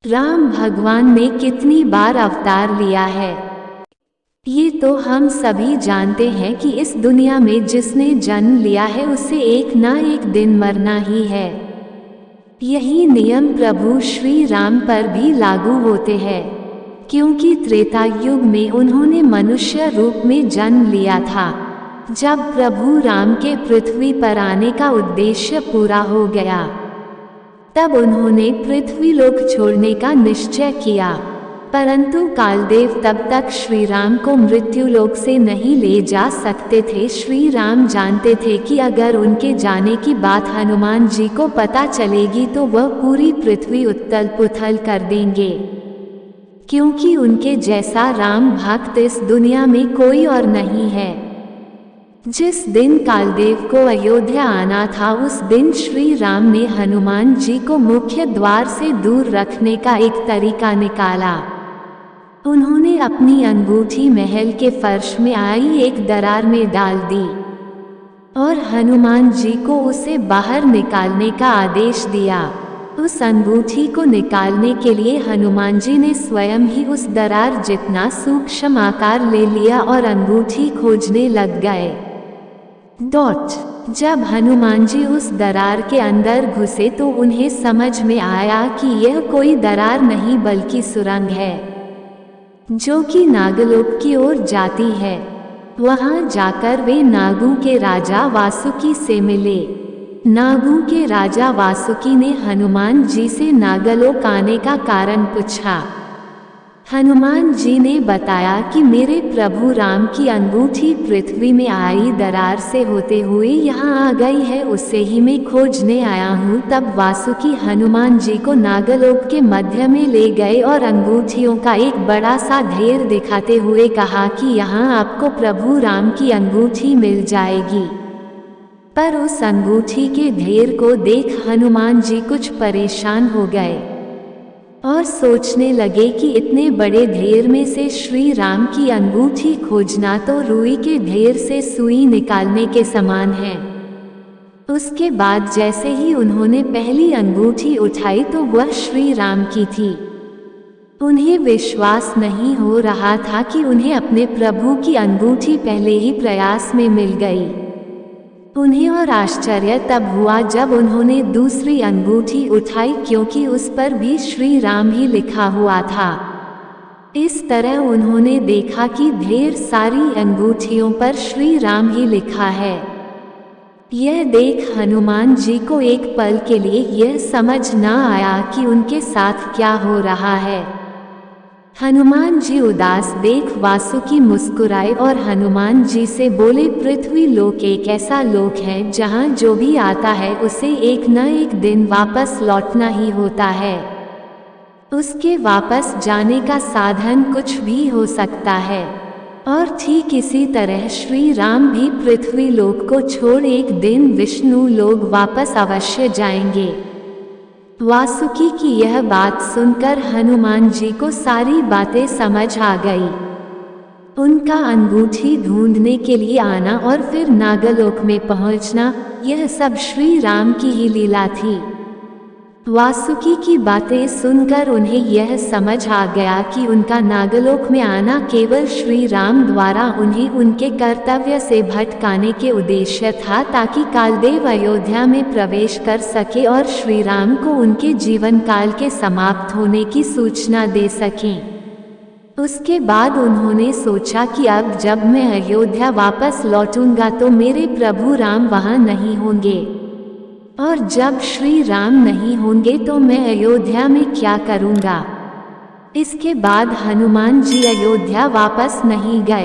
राम भगवान ने कितनी बार अवतार लिया है, ये तो हम सभी जानते हैं कि इस दुनिया में जिसने जन्म लिया है उसे एक ना एक दिन मरना ही है। यही नियम प्रभु श्री राम पर भी लागू होते हैं, क्योंकि त्रेता युग में उन्होंने मनुष्य रूप में जन्म लिया था। जब प्रभु राम के पृथ्वी पर आने का उद्देश्य पूरा हो गया, तब उन्होंने पृथ्वी लोक छोड़ने का निश्चय किया, परंतु कालदेव तब तक श्री राम को मृत्यु लोक से नहीं ले जा सकते थे। श्री राम जानते थे कि अगर उनके जाने की बात हनुमान जी को पता चलेगी तो वह पूरी पृथ्वी उथल पुथल कर देंगे, क्योंकि उनके जैसा राम भक्त इस दुनिया में कोई और नहीं है। जिस दिन कालदेव को अयोध्या आना था, उस दिन श्री राम ने हनुमान जी को मुख्य द्वार से दूर रखने का एक तरीका निकाला। उन्होंने अपनी अंगूठी महल के फर्श में आई एक दरार में डाल दी और हनुमान जी को उसे बाहर निकालने का आदेश दिया। उस अंगूठी को निकालने के लिए हनुमान जी ने स्वयं ही उस दरार जितना सूक्ष्म आकार ले लिया और अंगूठी खोजने लग गए। जब हनुमान जी उस दरार के अंदर घुसे तो उन्हें समझ में आया कि यह कोई दरार नहीं बल्कि सुरंग है, जो कि नागलोक की ओर जाती है। वहां जाकर वे नागों के राजा वासुकी से मिले। नागों के राजा वासुकी ने हनुमान जी से नागलोक आने का कारण पूछा। हनुमान जी ने बताया कि मेरे प्रभु राम की अंगूठी पृथ्वी में आई दरार से होते हुए यहाँ आ गई है, उससे ही मैं खोजने आया हूँ। तब वासुकी हनुमान जी को नागलोक के मध्य में ले गए और अंगूठियों का एक बड़ा सा ढेर दिखाते हुए कहा कि यहाँ आपको प्रभु राम की अंगूठी मिल जाएगी। पर उस अंगूठी के ढेर को देख हनुमान जी कुछ परेशान हो गए और सोचने लगे कि इतने बड़े ढेर में से श्री राम की अंगूठी खोजना तो रुई के ढेर से सुई निकालने के समान है। उसके बाद जैसे ही उन्होंने पहली अंगूठी उठाई तो वह श्री राम की थी। उन्हें विश्वास नहीं हो रहा था कि उन्हें अपने प्रभु की अंगूठी पहले ही प्रयास में मिल गई। उन्हें और आश्चर्य तब हुआ जब उन्होंने दूसरी अंगूठी उठाई, क्योंकि उस पर भी श्री राम ही लिखा हुआ था। इस तरह उन्होंने देखा कि ढेर सारी अंगूठियों पर श्री राम ही लिखा है। यह देख हनुमान जी को एक पल के लिए यह समझ न आया कि उनके साथ क्या हो रहा है। हनुमान जी उदास देख वासुकी मुस्कुराए और हनुमान जी से बोले, पृथ्वी लोक एक ऐसा लोक है जहाँ जो भी आता है उसे एक न एक दिन वापस लौटना ही होता है। उसके वापस जाने का साधन कुछ भी हो सकता है, और ठीक इसी तरह श्री राम भी पृथ्वी लोक को छोड़ एक दिन विष्णु लोक वापस अवश्य जाएंगे। वासुकी की यह बात सुनकर हनुमान जी को सारी बातें समझ आ गई। उनका अंगूठी ढूंढने के लिए आना और फिर नागलोक में पहुंचना, यह सब श्री राम की ही लीला थी। वासुकी की बातें सुनकर उन्हें यह समझ आ गया कि उनका नागलोक में आना केवल श्री राम द्वारा उन्हें उनके कर्तव्य से भटकाने के उद्देश्य था, ताकि कालदेव अयोध्या में प्रवेश कर सके और श्री राम को उनके जीवन काल के समाप्त होने की सूचना दे सकें। उसके बाद उन्होंने सोचा कि अब जब मैं अयोध्या वापस लौटूंगा तो मेरे प्रभु राम वहां नहीं होंगे, और जब श्री राम नहीं होंगे तो मैं अयोध्या में क्या करूंगा। इसके बाद हनुमान जी अयोध्या वापस नहीं गए।